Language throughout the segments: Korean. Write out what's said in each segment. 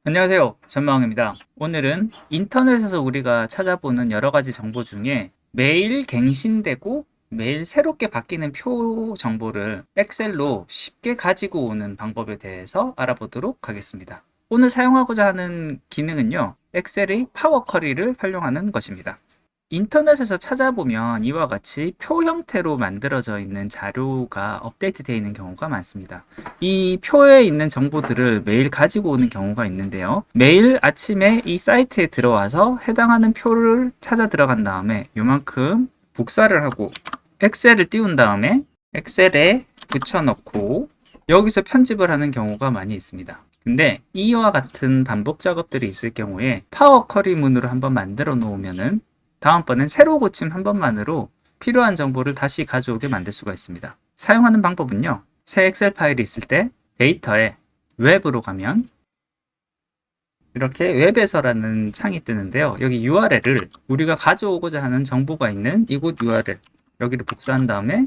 안녕하세요. 전마왕입니다. 오늘은 인터넷에서 우리가 찾아보는 여러 가지 정보 중에 매일 갱신되고 매일 새롭게 바뀌는 표 정보를 엑셀로 쉽게 가지고 오는 방법에 대해서 알아보도록 하겠습니다. 오늘 사용하고자 하는 기능은요, 엑셀의 파워 쿼리를 활용하는 것입니다. 인터넷에서 찾아보면 이와 같이 표 형태로 만들어져 있는 자료가 업데이트되어 있는 경우가 많습니다. 이 표에 있는 정보들을 매일 가지고 오는 경우가 있는데요. 매일 아침에 이 사이트에 들어와서 해당하는 표를 찾아 들어간 다음에 요만큼 복사를 하고 엑셀을 띄운 다음에 엑셀에 붙여넣고 여기서 편집을 하는 경우가 많이 있습니다. 근데 이와 같은 반복 작업들이 있을 경우에 파워 쿼리 문으로 한번 만들어 놓으면은 다음번엔 새로 고침 한 번만으로 필요한 정보를 다시 가져오게 만들 수가 있습니다. 사용하는 방법은요. 새 엑셀 파일이 있을 때 데이터에 웹으로 가면 이렇게 웹에서라는 창이 뜨는데요. 여기 URL을 우리가 가져오고자 하는 정보가 있는 이곳 URL 여기를 복사한 다음에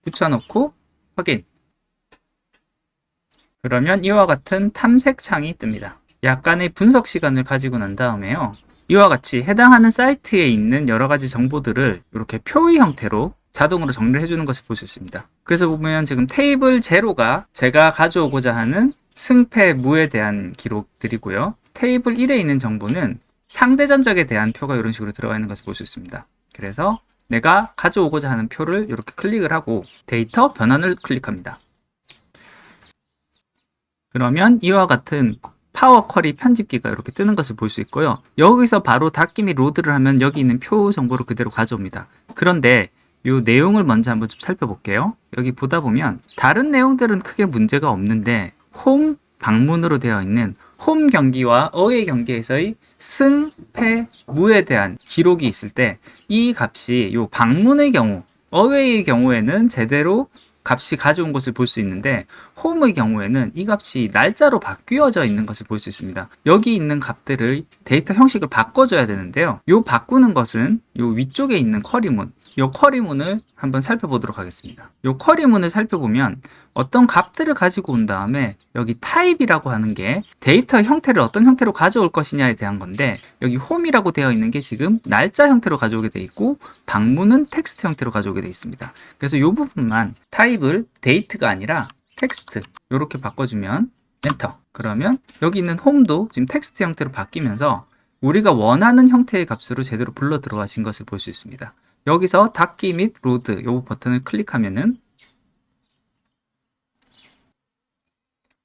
붙여놓고 확인. 그러면 이와 같은 탐색 창이 뜹니다. 약간의 분석 시간을 가지고 난 다음에요. 이와 같이 해당하는 사이트에 있는 여러 가지 정보들을 이렇게 표의 형태로 자동으로 정리를 해주는 것을 볼 수 있습니다. 그래서 보면 지금 테이블 제로가 제가 가져오고자 하는 승패, 무에 대한 기록들이고요. 테이블 1에 있는 정보는 상대 전적에 대한 표가 이런 식으로 들어가 있는 것을 볼 수 있습니다. 그래서 내가 가져오고자 하는 표를 이렇게 클릭을 하고 데이터 변환을 클릭합니다. 그러면 이와 같은 파워 쿼리 편집기가 이렇게 뜨는 것을 볼 수 있고요. 여기서 바로 닫기 및 로드를 하면 여기 있는 표 정보를 그대로 가져옵니다. 그런데 이 내용을 먼저 한번 좀 살펴볼게요. 여기 보다 보면 다른 내용들은 크게 문제가 없는데 홈 방문으로 되어 있는 홈 경기와 어웨이 경기에서의 승, 패, 무에 대한 기록이 있을 때 이 값이 이 방문의 경우, 어웨이의 경우에는 제대로 값이 가져온 것을 볼 수 있는데 홈의 경우에는 이 값이 날짜로 바뀌어져 있는 것을 볼 수 있습니다. 여기 있는 값들을 데이터 형식을 바꿔줘야 되는데요. 이 바꾸는 것은 이 위쪽에 있는 쿼리문, 이 쿼리문을 한번 살펴보도록 하겠습니다. 이 쿼리문을 살펴보면 어떤 값들을 가지고 온 다음에 여기 타입이라고 하는 게 데이터 형태를 어떤 형태로 가져올 것이냐에 대한 건데 여기 홈이라고 되어 있는 게 지금 날짜 형태로 가져오게 되어 있고 방문은 텍스트 형태로 가져오게 되어 있습니다. 그래서 이 부분만 타입을 데이트가 아니라 텍스트 이렇게 바꿔주면 엔터. 그러면 여기 있는 홈도 지금 텍스트 형태로 바뀌면서 우리가 원하는 형태의 값으로 제대로 불러 들어가신 것을 볼 수 있습니다. 여기서 닫기 및 로드 이 버튼을 클릭하면은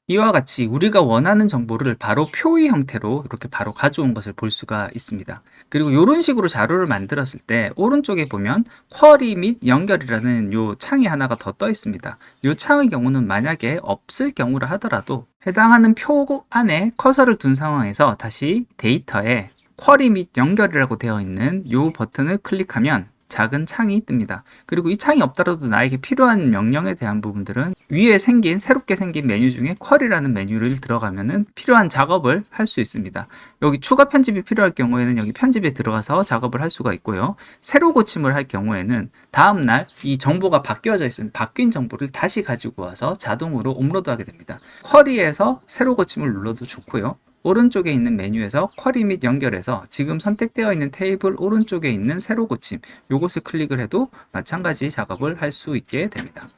이와 같이 우리가 원하는 정보를 바로 표의 형태로 이렇게 바로 가져온 것을 볼 수가 있습니다. 그리고 이런 식으로 자료를 만들었을 때 오른쪽에 보면 쿼리 및 연결이라는 요 창이 하나가 더 떠 있습니다. 이 창의 경우는 만약에 없을 경우라 하더라도 해당하는 표 안에 커서를 둔 상황에서 다시 데이터에 쿼리 및 연결이라고 되어 있는 이 버튼을 클릭하면 작은 창이 뜹니다. 그리고 이 창이 없더라도 나에게 필요한 명령에 대한 부분들은 위에 새롭게 생긴 메뉴 중에 쿼리라는 메뉴를 들어가면은 필요한 작업을 할 수 있습니다. 여기 추가 편집이 필요할 경우에는 여기 편집에 들어가서 작업을 할 수가 있고요. 새로 고침을 할 경우에는 다음날 이 정보가 바뀌어져 있으면 바뀐 정보를 다시 가지고 와서 자동으로 업로드하게 됩니다. 쿼리에서 새로 고침을 눌러도 좋고요. 오른쪽에 있는 메뉴에서 쿼리 및 연결해서 지금 선택되어 있는 테이블 오른쪽에 있는 새로 고침 요것을 클릭을 해도 마찬가지 작업을 할 수 있게 됩니다.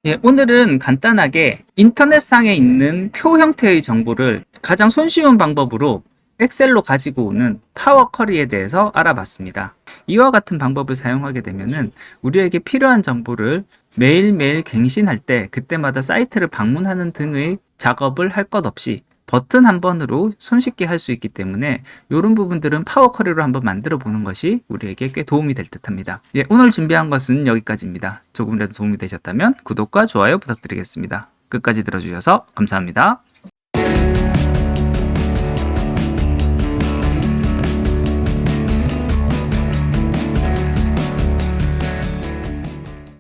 예, 오늘은 간단하게 인터넷상에 있는 표 형태의 정보를 가장 손쉬운 방법으로 엑셀로 가지고 오는 파워 쿼리에 대해서 알아봤습니다. 이와 같은 방법을 사용하게 되면은 우리에게 필요한 정보를 매일매일 갱신할 때 그때마다 사이트를 방문하는 등의 작업을 할 것 없이 버튼 한 번으로 손쉽게 할 수 있기 때문에 이런 부분들은 파워 쿼리로 한번 만들어 보는 것이 우리에게 꽤 도움이 될 듯 합니다. 예, 오늘 준비한 것은 여기까지입니다. 조금이라도 도움이 되셨다면 구독과 좋아요 부탁드리겠습니다. 끝까지 들어주셔서 감사합니다.